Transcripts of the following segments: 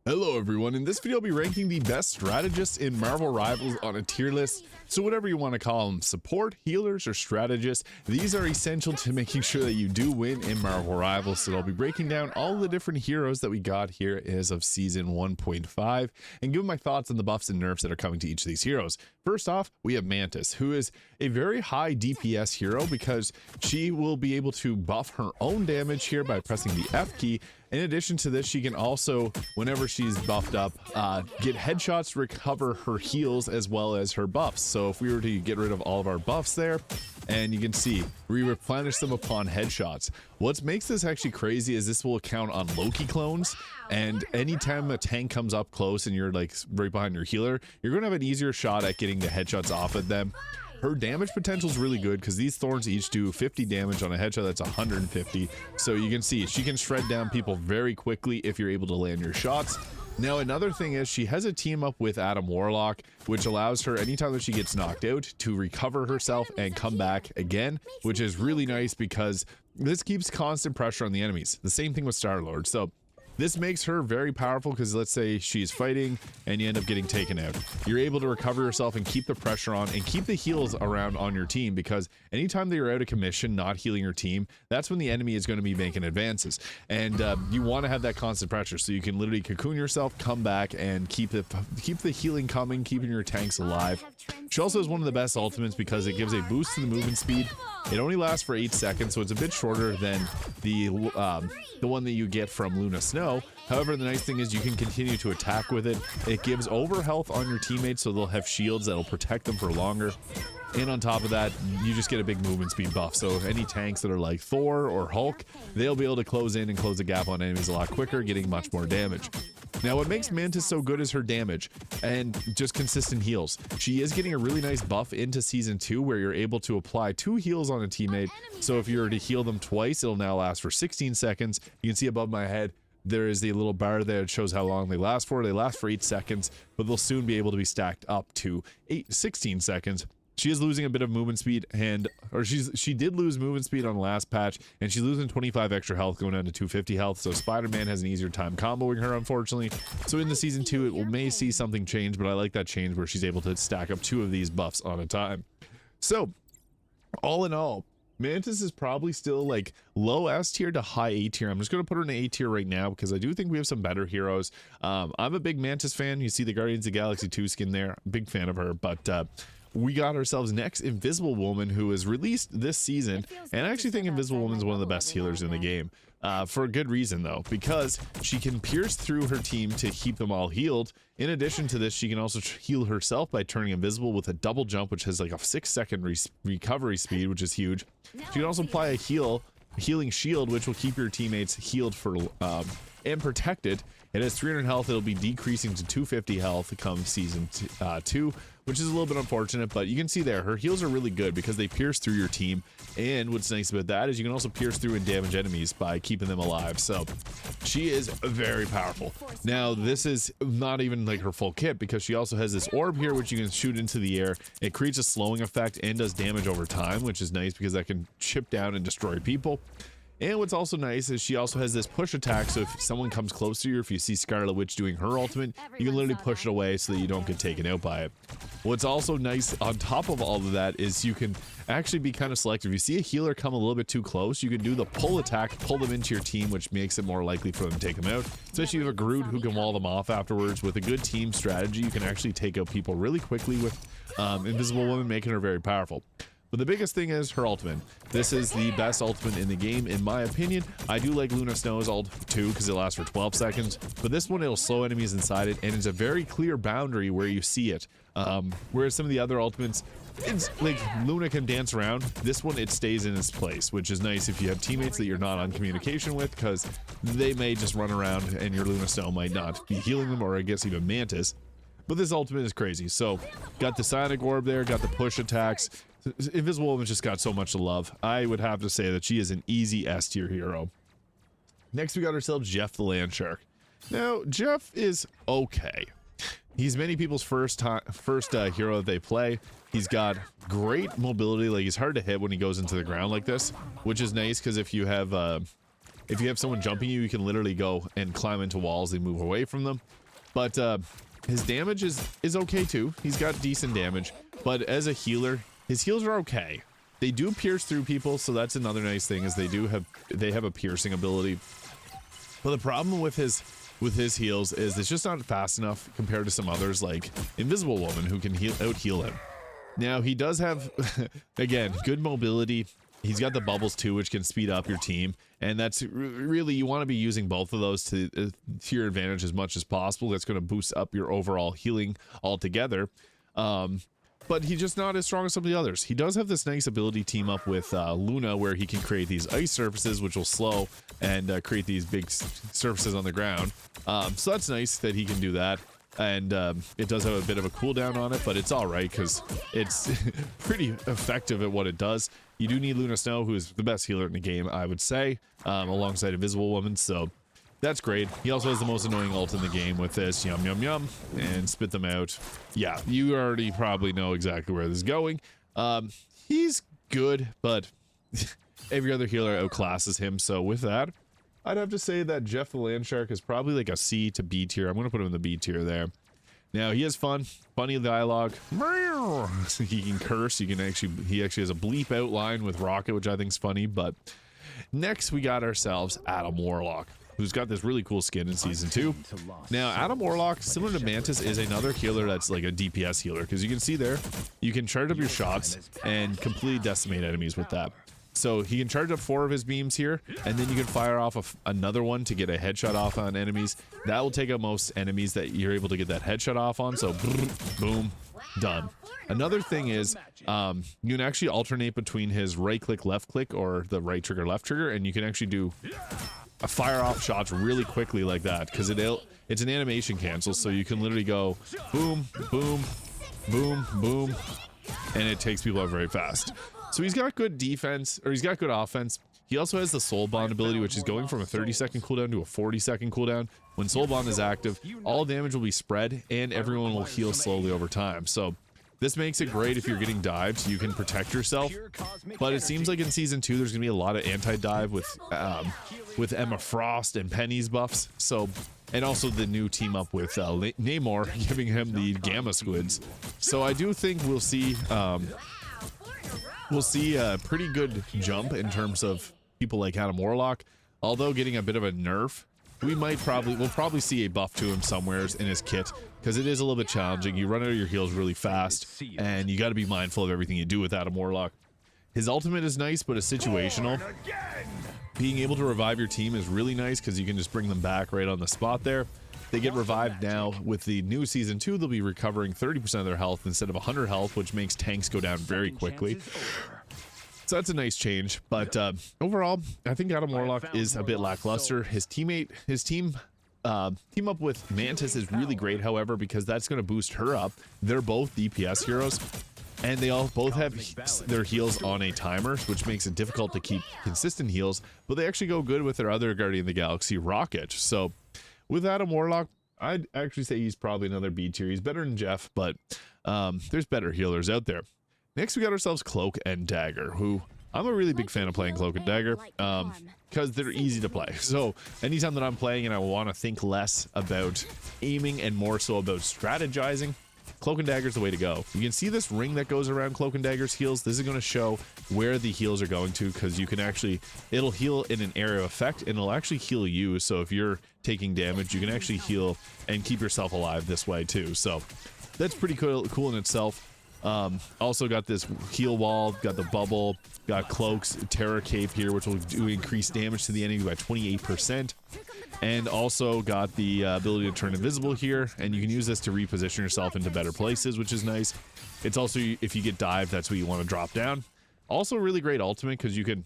Hello everyone, in this video I'll be ranking the best strategists in Marvel Rivals on a tier list. So whatever you want to call them, support, healers, or strategists, these are essential to making sure that you do win in Marvel Rivals. So I'll be breaking down all the different heroes that we got here as of season 1.5 and giving my thoughts on the buffs and nerfs that are coming to each of these heroes. First off, we have Mantis, who is a very high DPS hero because she will be able to buff her own damage here by pressing the F key. In addition to this, she can also, whenever she's buffed up, get headshots to recover her heals as well as her buffs. So if we were to get rid of all of our buffs there, and you can see we replenish them upon headshots. What makes this actually crazy is this will count on Loki clones, and anytime a tank comes up close and you're like right behind your healer, you're gonna have an easier shot at getting the headshots off of them. Her damage potential is really good because these thorns each do 50 damage on a headshot. That's 150. So you can see she can shred down people very quickly if you're able to land your shots. Now another thing is she has a team up with Warlock, which allows her anytime that she gets knocked out to recover herself and come back again, which is really nice because this keeps constant pressure on the enemies. The same thing with Star-Lord. So this makes her very powerful because let's say she's fighting and you end up getting taken out. You're able to recover yourself and keep the pressure on and keep the heals around on your team, because anytime that you're out of commission not healing your team, that's when the enemy is going to be making advances. And you want to have that constant pressure so you can literally cocoon yourself, come back, and keep the healing coming, keeping your tanks alive. She also has one of the best ultimates because it gives a boost to the movement speed. It only lasts for 8 seconds, so it's a bit shorter than the one that you get from Luna Snow. However, the nice thing is you can continue to attack with it. It gives over health on your teammates, so they'll have shields that'll protect them for longer. And on top of that, you just get a big movement speed buff. So any tanks that are like Thor or Hulk, they'll be able to close in and close the gap on enemies a lot quicker, getting much more damage. Now, what makes Mantis so good is her damage and just consistent heals. She is getting a really nice buff into Season 2 where you're able to apply 2 heals on a teammate. So if you were to heal them twice, it'll now last for 16 seconds. You can see above my head, there is the little bar there that shows how long they last for. They last for 8 seconds, but they'll soon be able to be stacked up to 16 seconds. She is losing a bit of movement speed, she did lose movement speed on the last patch, and she's losing 25 extra health, going down to 250 health. So Spider-Man has an easier time comboing her, unfortunately. So in the Season 2, it may see something change, but I like that change where she's able to stack up 2 of these buffs on a time. So all in all, Mantis is probably still like low S tier to high A tier. I'm just going to put her in A tier right now because I do think we have some better heroes. I'm a big Mantis fan. You see the Guardians of the Galaxy 2 skin there. Big fan of her, but we got ourselves next Invisible Woman, who was released this season, and I actually think Invisible Woman is one of the best healers in the game, for a good reason though, because she can pierce through her team to keep them all healed. In addition to this, she can also heal herself by turning invisible with a double jump, which has like a 6-second recovery speed, which is huge. She can also apply a healing shield, which will keep your teammates healed for and protected. It has 300 health. It'll be decreasing to 250 health come Season 2, which is a little bit unfortunate, but you can see there her heals are really good because they pierce through your team. And what's nice about that is you can also pierce through and damage enemies by keeping them alive. So she is very powerful. Now this is not even like her full kit because she also has this orb here which you can shoot into the air. It creates a slowing effect and does damage over time, which is nice because that can chip down and destroy people. And what's also nice is she also has this push attack, so if someone comes close to you, if you see Scarlet Witch doing her ultimate, you can literally push it away so that you don't get taken out by it. What's also nice on top of all of that is you can actually be kind of selective. If you see a healer come a little bit too close, you can do the pull attack, pull them into your team, which makes it more likely for them to take them out. Especially if you have a Groot who can wall them off afterwards. With a good team strategy, you can actually take out people really quickly with Invisible Woman, making her very powerful. But the biggest thing is her ultimate. This is the best ultimate in the game, in my opinion. I do like Luna Snow's ult too because it lasts for 12 seconds. But this one, it'll slow enemies inside it, and it's a very clear boundary where you see it. Whereas some of the other ultimates, it's like Luna can dance around. This one, it stays in its place, which is nice if you have teammates that you're not on communication with, because they may just run around and your Luna Snow might not be healing them, or I guess even Mantis. But this ultimate is crazy. So got the Sonic Orb there, got the push attacks. Invisible Woman just got so much to love. I would have to say that she is an easy S tier hero. Next, we got ourselves Jeff the Land Shark. Now, Jeff is okay. He's many people's first hero that they play. He's got great mobility. Like, he's hard to hit when he goes into the ground like this, which is nice because if you have if you have someone jumping you, you can literally go and climb into walls and move away from them. But his damage is okay too. He's got decent damage, but as a healer, his heals are okay. They do pierce through people, so that's another nice thing, is they have a piercing ability. But the problem with his heals is it's just not fast enough compared to some others like Invisible Woman, who can out heal him. Now he does have again good mobility. He's got the bubbles too, which can speed up your team, and that's really, you want to be using both of those to your advantage as much as possible. That's going to boost up your overall healing altogether. But he's just not as strong as some of the others. He does have this nice ability team up with Luna, where he can create these ice surfaces, which will slow and create these big surfaces on the ground. So that's nice that he can do that. And it does have a bit of a cooldown on it, but it's all right because it's pretty effective at what it does. You do need Luna Snow, who is the best healer in the game, I would say, alongside Invisible Woman. So that's great. He also has the most annoying ult in the game with this. Yum, yum, yum. And spit them out. Yeah, you already probably know exactly where this is going. He's good, but every other healer outclasses him. So with that, I'd have to say that Jeff the Landshark is probably like a C to B tier. I'm going to put him in the B tier there. Now, he has funny dialogue. He can curse. He actually has a bleep out line with Rocket, which I think is funny. But next, we got ourselves Adam Warlock, who's got this really cool skin in Season 2. Now, Adam Warlock, similar to Mantis, is another healer that's like a DPS healer, because you can see there, you can charge up your shots and completely decimate enemies with that. So he can charge up 4 of his beams here, and then you can fire off another one to get a headshot off on enemies. That will take out most enemies that you're able to get that headshot off on, so boom, done. Another thing is, you can actually alternate between his right click, left click, or the right trigger, left trigger, and you can actually do fire off shots really quickly like that, because it's an animation cancel, so you can literally go boom, boom, boom, boom, and it takes people out very fast. So he's got good defense, or he's got good offense. He also has the Soul Bond ability, which is going from a 30-second cooldown to a 40-second cooldown. When Soul Bond is active, all damage will be spread, and everyone will heal slowly over time. So this makes it great if you're getting dived, so you can protect yourself. But it seems like in Season 2, there's going to be a lot of anti-dive with Emma Frost and Penny's buffs. So, and also the new team up with Namor, giving him the Gamma Squids. So I do think we'll see a pretty good jump in terms of people like Adam Warlock, although getting a bit of a nerf. We'll probably see a buff to him somewheres in his kit, because it is a little bit challenging. You run out of your heals really fast, and you got to be mindful of everything you do with Adam Warlock. His ultimate is nice, but it's situational. Being able to revive your team is really nice, because you can just bring them back right on the spot there. They get revived now. With the new Season 2, they'll be recovering 30% of their health instead of 100 health, which makes tanks go down very quickly. So that's a nice change. But overall, I think Adam Warlock is a bit lackluster. His team up with Mantis is really great, however, because that's going to boost her up. They're both DPS heroes, and they both have their heals on a timer, which makes it difficult to keep consistent heals, but they actually go good with their other Guardian of the Galaxy, Rocket. So with Adam Warlock, I'd actually say he's probably another B tier. He's better than Jeff, but there's better healers out there. Next, we got ourselves Cloak and Dagger, who I'm a really big fan of playing Cloak and Dagger, because they're easy to play. So anytime that I'm playing and I want to think less about aiming and more so about strategizing, Cloak and Dagger is the way to go. You can see this ring that goes around Cloak and Dagger's heals. This is going to show where the heals are going to, because you can actually, it'll heal in an area of effect, and it'll actually heal you. So if you're taking damage, you can actually heal and keep yourself alive this way too. So that's pretty cool in itself. Also got this heal wall, got the bubble, got Cloak's Terror Cape here, which will do increased damage to the enemy by 28%. And also got the ability to turn invisible here, and you can use this to reposition yourself into better places, which is nice. It's also, if you get dived, that's what you want to drop down. Also a really great ultimate, because you can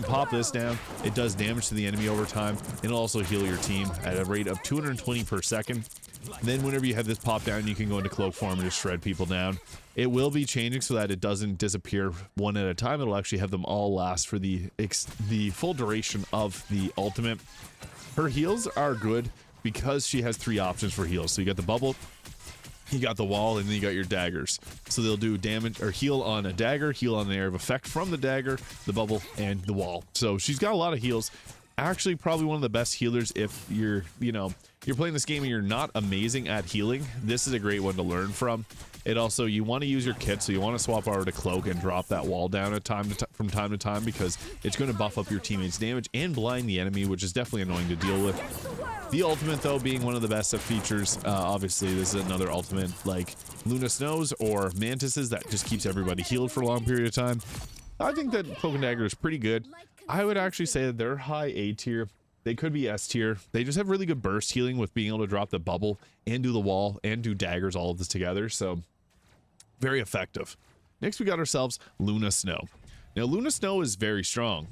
pop this down. It does damage to the enemy over time. It'll also heal your team at a rate of 220 per second. Then whenever you have this pop down, you can go into cloak form and just shred people down. It will be changing so that it doesn't disappear one at a time. It'll actually have them all last for the full duration of the ultimate. Her heals are good because she has 3 options for heals. So you got the bubble, you got the wall, and then you got your daggers. So they'll do damage or heal on a dagger, heal on the area of effect from the dagger, the bubble, and the wall. So she's got a lot of heals. actually probably one of the best healers if you're, you know, you're playing this game and you're not amazing at healing. This is a great one to learn from. It also, you want to use your kit, so you want to swap over to Cloak and drop that wall down from time to time, because it's going to buff up your teammates' damage and blind the enemy, which is definitely annoying to deal with. The ultimate, though, being one of the best of features. Obviously, this is another ultimate like Luna Snows or Mantis's that just keeps everybody healed for a long period of time. I think that Cloak Dagger is pretty good. I would actually say that they're high A tier. They could be S tier. They just have really good burst healing with being able to drop the bubble and do the wall and do daggers, all of this together. So very effective. Next, we got ourselves Luna Snow. Now, Luna Snow is very strong.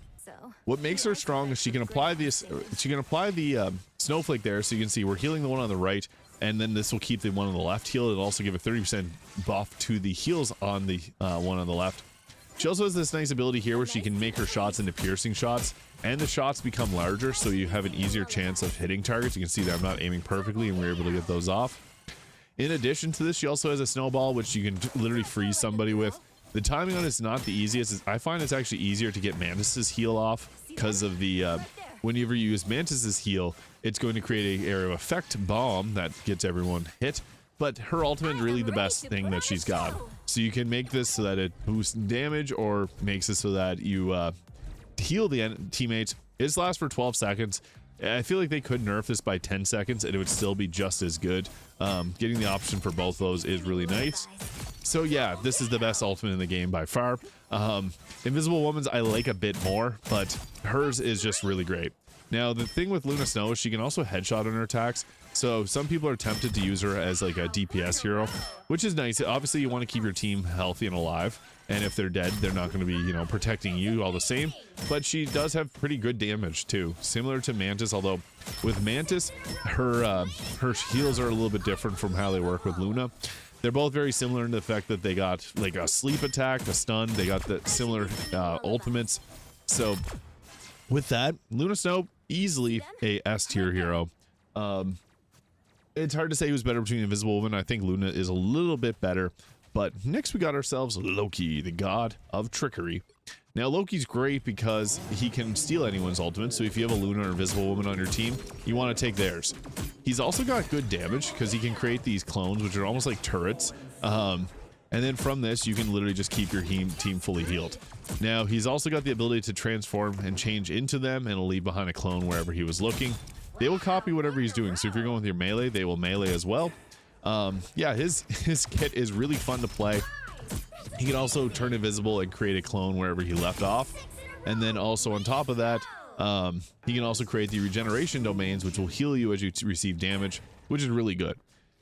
What makes her strong is she can apply this. She can apply the snowflake there, so you can see we're healing the one on the right, and then this will keep the one on the left healed. It'll also give a 30% buff to the heals on the one on the left. She also has this nice ability here where she can make her shots into piercing shots, and the shots become larger, so you have an easier chance of hitting targets. You can see that I'm not aiming perfectly, and we're able to get those off. In addition to this, she also has a snowball, which you can literally freeze somebody with. The timing on it's not the easiest. I find it's actually easier to get Mantis's heal off because of the whenever you use Mantis's heal, it's going to create an area of effect bomb that gets everyone hit. But her ultimate is really the best thing that she's got. So you can make this so that it boosts damage, or makes it so that you heal the teammates. It lasts for 12 seconds. I feel like they could nerf this by 10 seconds and it would still be just as good. Getting the option for both those is really nice. So yeah, this is the best ultimate in the game by far. Invisible Woman's I like a bit more, but hers is just really great. Now, the thing with Luna Snow is she can also headshot on her attacks. So some people are tempted to use her as like a DPS hero, which is nice. Obviously, you want to keep your team healthy and alive. And if they're dead, they're not going to be, you know, protecting you all the same. But she does have pretty good damage too, similar to Mantis. Although with Mantis, her heals are a little bit different from how they work with Luna. They're both very similar in the fact that they got like a sleep attack, a stun. They got the similar ultimates. So with that, Luna Snow, easily a S tier hero. It's hard to say who's better between Invisible Woman. I think Luna is a little bit better. But next we got ourselves Loki, the god of trickery. Now Loki's great because he can steal anyone's ultimate, so if you have a Luna or Invisible Woman on your team, you want to take theirs. He's also got good damage because he can create these clones, which are almost like turrets. And then from this, you can literally just keep your team fully healed. Now he's also got the ability to transform and change into them, and it'll leave behind a clone wherever he was looking. They will copy whatever he's doing, so if you're going with your melee, they will melee as well. Yeah, his kit is really fun to play. He can also turn invisible and create a clone wherever he left off. And then also on top of that, he can also create the regeneration domains, which will heal you as you receive damage, which is really good.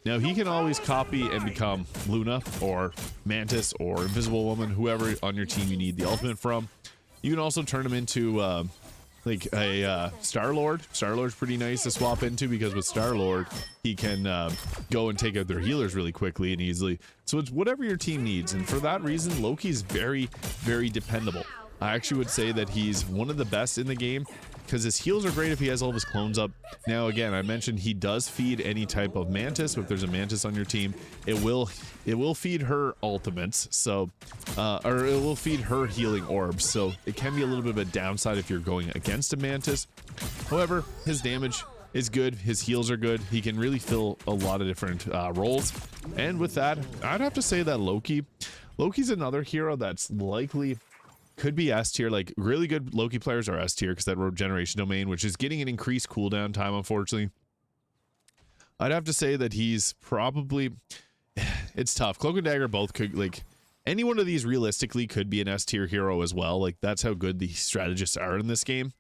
Now he can always copy and become Luna or Mantis or Invisible Woman, whoever on your team you need the ultimate from. You can also turn him into like a Star-Lord. Star-Lord's pretty nice to swap into because with Star-Lord, he can go and take out their healers really quickly and easily. So it's whatever your team needs. And for that reason, Loki's very, very dependable. I actually would say that he's one of the best in the game because his heals are great if he has all of his clones up. Now, again, I mentioned he does feed any type of Mantis. If there's a Mantis on your team, it will feed her ultimates. So, or it will feed her healing orbs. So it can be a little bit of a downside if you're going against a Mantis. However, his damage is good. His heals are good. He can really fill a lot of different roles. And with that, I'd have to say that Loki's another hero that's likely could be S tier. Like really good Loki players are S tier because that regeneration domain, which is getting an increased cooldown time, unfortunately. I'd have to say that he's probably, it's tough. Cloak and Dagger both could, like, any one of these realistically could be an S tier hero as well. Like that's how good the strategists are in this game.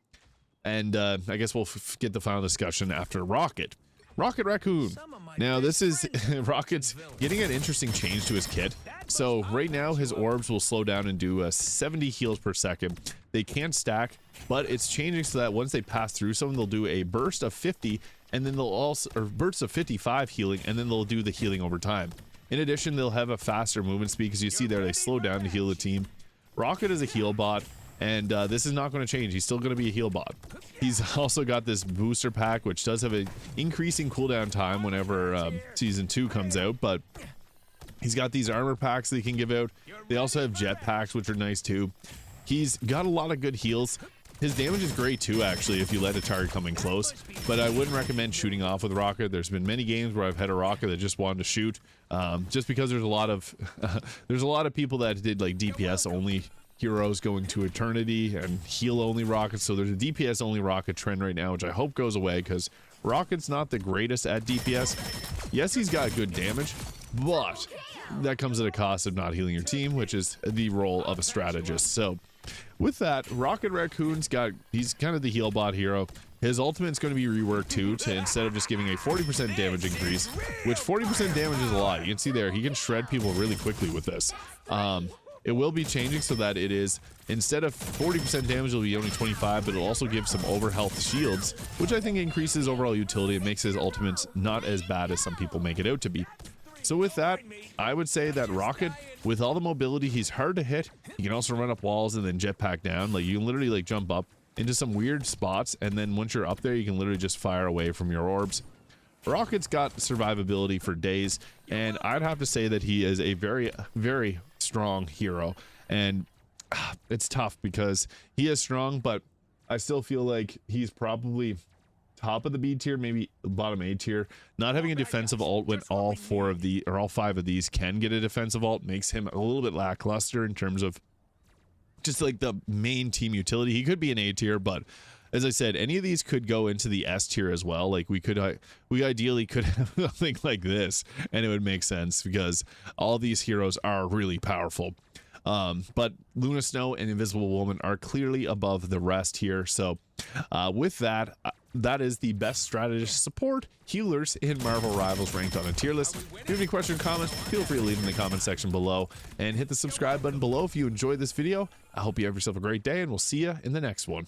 And I guess we'll get the final discussion after Rocket Raccoon. Now this is Rocket's getting an interesting change to his kit. So right now his orbs will slow down and do 70 heals per second. They can't stack, but it's changing so that once they pass through someone, they'll do a burst of 50, and then they'll also, or bursts of 55 healing, and then they'll do the healing over time. In addition, they'll have a faster movement speed because you see there they slow down to heal the team. Rocket is a heal bot. And this is not going to change. He's still going to be a heal bot. He's also got this booster pack, which does have an increasing cooldown time whenever season 2 comes out. But he's got these armor packs that he can give out. They also have jet packs, which are nice too. He's got a lot of good heals. His damage is great too, actually, if you let a target come in close, but I wouldn't recommend shooting off with Rocket. There's been many games where I've had a Rocket that just wanted to shoot, just because there's a lot of there's a lot of people that did like DPS only heroes going to eternity and heal only rockets. So there's a DPS only rocket trend right now, which I hope goes away, because Rocket's not the greatest at DPS. Yes, he's got good damage, but that comes at a cost of not healing your team, which is the role of a strategist. So with that, Rocket Raccoon's he's kind of the heal bot hero. His ultimate's going to be reworked too, to instead of just giving a 40% damage increase, which 40% damage is a lot. You can see there, he can shred people really quickly with this. It will be changing so that it is, instead of 40% damage, it'll be only 25, but it'll also give some overhealth shields, which I think increases overall utility. It makes his ultimates not as bad as some people make it out to be. So with that, I would say that Rocket, with all the mobility, he's hard to hit. He can also run up walls and then jetpack down. Like, you can literally like jump up into some weird spots, and then once you're up there, you can literally just fire away from your orbs. Rocket's got survivability for days, and I'd have to say that he is a very, very strong hero. And it's tough because he is strong, but I still feel like he's probably top of the B tier, maybe bottom A tier. Not having a defensive ult when all 4 of the, or all 5 of these can get a defensive ult, makes him a little bit lackluster in terms of just like the main team utility. He could be an A tier, but as I said, any of these could go into the S tier as well. Like, we ideally could have something like this, and it would make sense because all these heroes are really powerful. But Luna Snow and Invisible Woman are clearly above the rest here. So with that, that is the best strategist support healers in Marvel Rivals ranked on a tier list. If you have any questions or comments, feel free to leave them in the comment section below, and hit the subscribe button below if you enjoyed this video. I hope you have yourself a great day, and we'll see you in the next one.